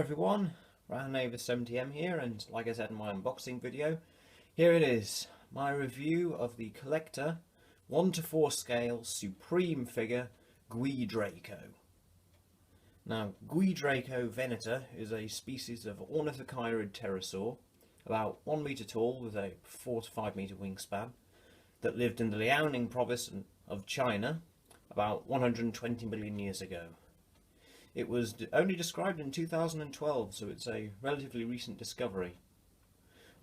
everyone, Ryan70M here, and like I said in my unboxing video, here it is, my review of the CollectA 1:4 scale Supreme figure Guidraco. Now, Guidraco veneta is a species of ornithocheirid pterosaur, about 1 metre tall with a 4 to 5 metre wingspan, that lived in the Liaoning province of China about 120 million years ago. It was only described in 2012, so it's a relatively recent discovery.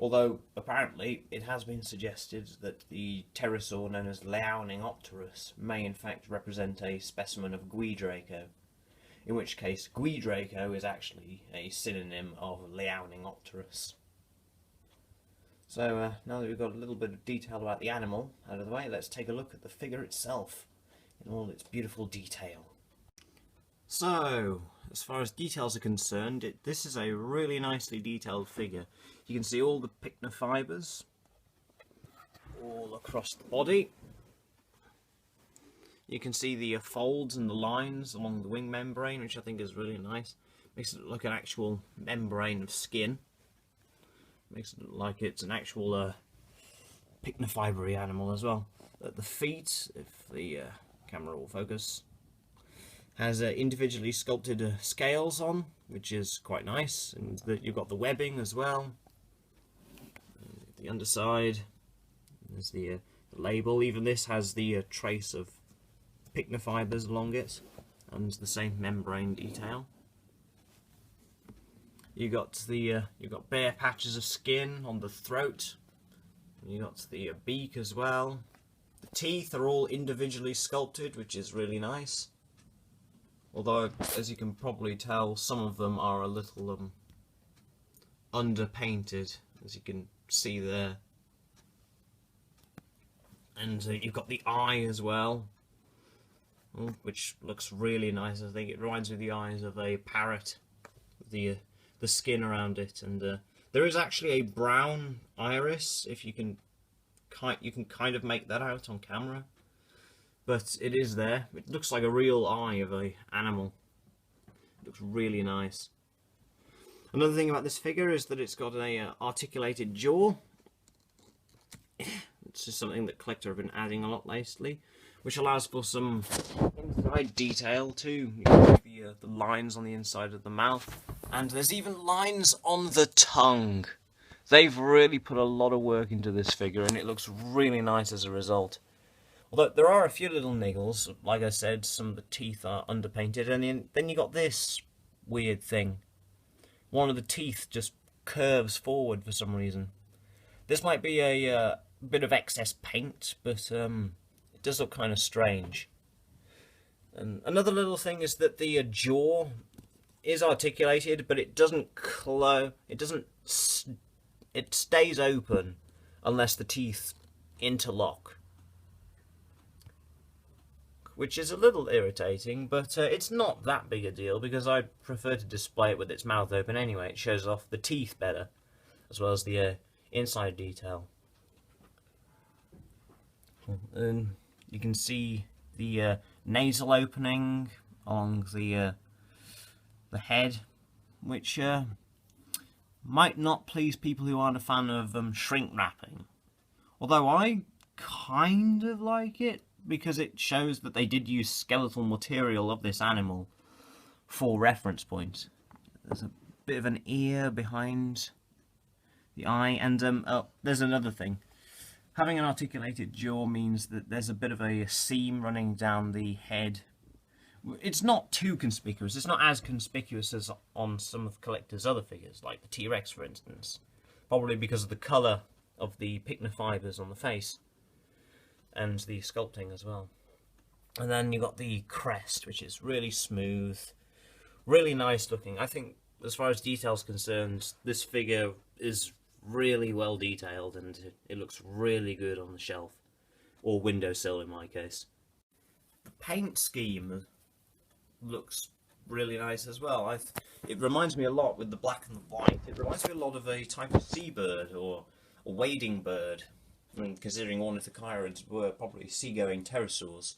Although, apparently, it has been suggested that the pterosaur known as Liaoningopterus may in fact represent a specimen of Guidraco, in which case Guidraco is actually a synonym of Liaoningopterus. So now that we've got a little bit of detail about the animal out of the way, let's take a look at the figure itself in all its beautiful detail. So, as far as details are concerned, this is a really nicely detailed figure. You can see all the pycna fibres all across the body. You can see the folds and the lines along the wing membrane, which I think is really nice. Makes it look like an actual membrane of skin. Makes it look like it's an actual pycna fibre animal as well. At the feet, if the camera will focus, has individually sculpted scales on, which is quite nice, and you've got the webbing as well. The underside, there's the label. Even this has the trace of pycna fibres along it, and the same membrane detail. You got bare patches of skin on the throat. You got the beak as well. The teeth are all individually sculpted, which is really nice. Although, as you can probably tell, some of them are a little underpainted, as you can see there. And you've got the eye as well, which looks really nice. I think it reminds me of the eyes of a parrot, the skin around it. And there is actually a brown iris, if you can kind of make that out on camera. But it is there. It looks like a real eye of an animal. It looks really nice. Another thing about this figure is that it's got an articulated jaw. It's just something that CollectA have been adding a lot lately, which allows for some inside detail too. You can see the lines on the inside of the mouth, and there's even lines on the tongue. They've really put a lot of work into this figure, and it looks really nice as a result. Although there are a few little niggles, like I said, some of the teeth are underpainted, and then you got this weird thing. One of the teeth just curves forward for some reason. This might be a bit of excess paint, but it does look kind of strange. And another little thing is that the jaw is articulated, but it doesn't close. It stays open unless the teeth interlock, which is a little irritating, but it's not that big a deal because I prefer to display it with its mouth open anyway. It shows off the teeth better, as well as the inside detail. And you can see the nasal opening along the head, which might not please people who aren't a fan of shrink wrapping. Although I kind of like it, because it shows that they did use skeletal material of this animal for reference point. There's a bit of an ear behind the eye, and there's another thing. Having an articulated jaw means that there's a bit of a seam running down the head. It's not too conspicuous. It's not as conspicuous as on some of CollectA's other figures, like the T-Rex, for instance. Probably because of the colour of the pycna fibres on the face, and the sculpting as well. And then you've got the crest, which is really smooth, really nice looking. I think, as far as detail's concerned, this figure is really well detailed, and it looks really good on the shelf, or windowsill in my case. The paint scheme looks really nice as well. It reminds me a lot, with the black and the white, it reminds me a lot of a type of seabird or a wading bird. I mean, considering ornithocheirids were probably seagoing pterosaurs,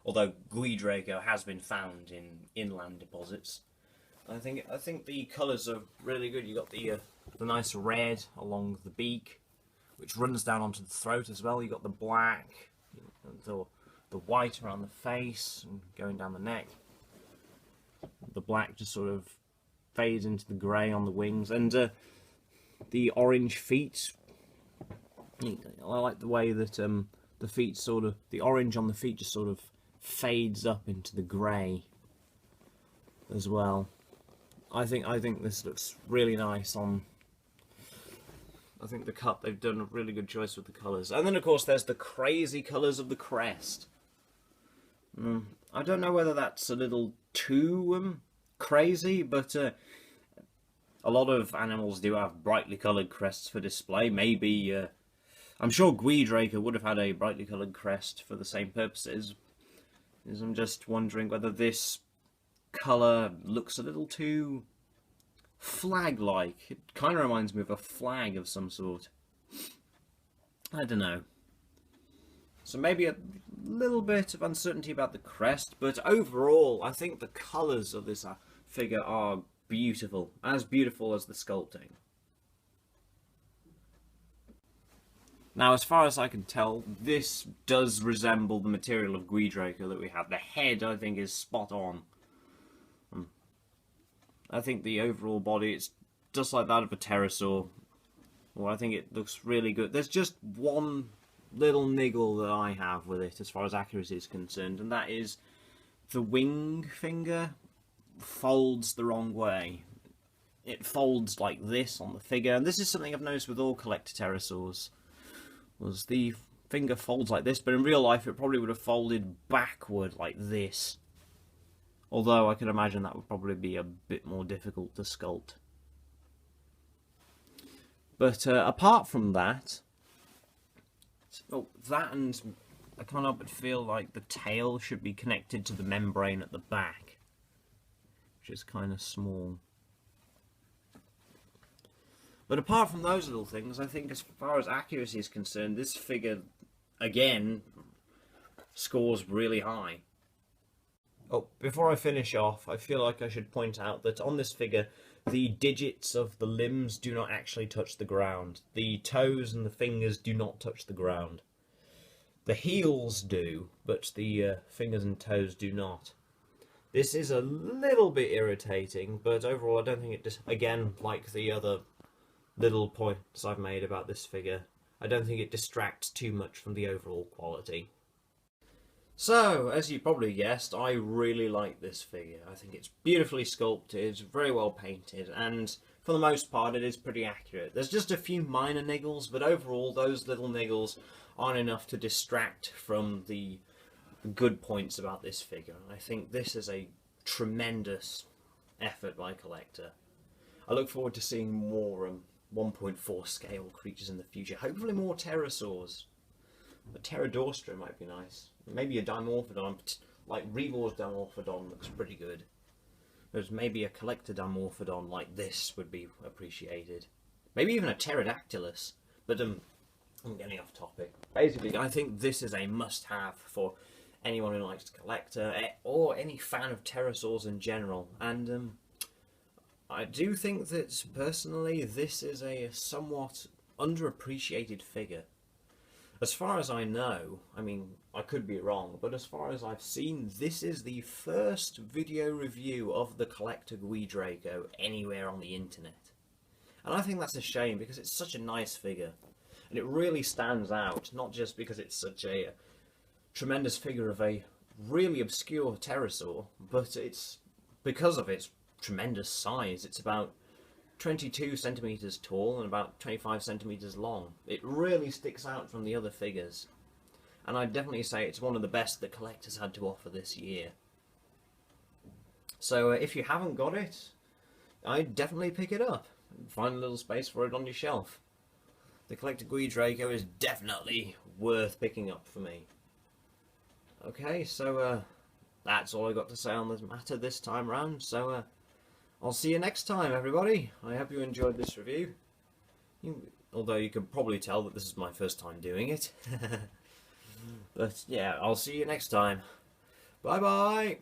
although Guidraco has been found in inland deposits. I think the colours are really good. You got the nice red along the beak, which runs down onto the throat as well. You got the black, the white around the face and going down the neck. The black just sort of fades into the grey on the wings, and the orange feet. I like the way that the feet the orange on the feet just sort of fades up into the grey as well. I think this looks really nice on. I think they've done a really good choice with the colours. And then of course there's the crazy colours of the crest. I don't know whether that's a little too crazy, but a lot of animals do have brightly coloured crests for display. Maybe, I'm sure Guidraco would have had a brightly coloured crest for the same purposes. I'm just wondering whether this colour looks a little too flag-like. It kind of reminds me of a flag of some sort. I don't know. So maybe a little bit of uncertainty about the crest, but overall I think the colours of this figure are beautiful as the sculpting. Now, as far as I can tell, this does resemble the material of Guidraco that we have. The head, I think, is spot on. I think the overall body, it's just like that of a pterosaur. Well, I think it looks really good. There's just one little niggle that I have with it as far as accuracy is concerned, and that is the wing finger folds the wrong way. It folds like this on the figure, and this is something I've noticed with all CollectA pterosaurs. Was the finger folds like this, but in real life it probably would have folded backward like this. Although I can imagine that would probably be a bit more difficult to sculpt. But apart from that, and I can't help but feel like the tail should be connected to the membrane at the back, which is kind of small. But apart from those little things, I think as far as accuracy is concerned, this figure, again, scores really high. Oh, before I finish off, I feel like I should point out that on this figure, the digits of the limbs do not actually touch the ground. The toes and the fingers do not touch the ground. The heels do, but the fingers and toes do not. This is a little bit irritating, but overall I don't think it again, like the other little points I've made about this figure, I don't think it distracts too much from the overall quality. So, as you probably guessed, I really like this figure. I think it's beautifully sculpted, very well painted, and for the most part it is pretty accurate. There's just a few minor niggles, but overall those little niggles aren't enough to distract from the good points about this figure. I think this is a tremendous effort by CollectA. I look forward to seeing more 1.4 scale creatures in the future. Hopefully more pterosaurs. A pterodostra might be nice. Maybe a dimorphodon, like Rebor's dimorphodon looks pretty good. There's maybe a CollectA dimorphodon like this would be appreciated. Maybe even a pterodactylus. But I'm getting off topic. Basically, I think this is a must-have for anyone who likes CollectA or any fan of pterosaurs in general. And I do think that personally, this is a somewhat underappreciated figure. As far as I know, I mean, I could be wrong, but as far as I've seen, this is the first video review of the CollectA Guidraco anywhere on the internet. And I think that's a shame, because it's such a nice figure. And it really stands out, not just because it's such a tremendous figure of a really obscure pterosaur, but it's because of its tremendous size. It's about 22 centimeters tall and about 25 centimeters long. It really sticks out from the other figures, and I'd definitely say it's one of the best that CollectA's had to offer this year. So if you haven't got it, I'd definitely pick it up and find a little space for it on your shelf. The CollectA Guidraco is definitely worth picking up for me. Okay, so that's all I got to say on this matter this time round. So I'll see you next time, everybody. I hope you enjoyed this review. Although you can probably tell that this is my first time doing it. But yeah, I'll see you next time. Bye bye!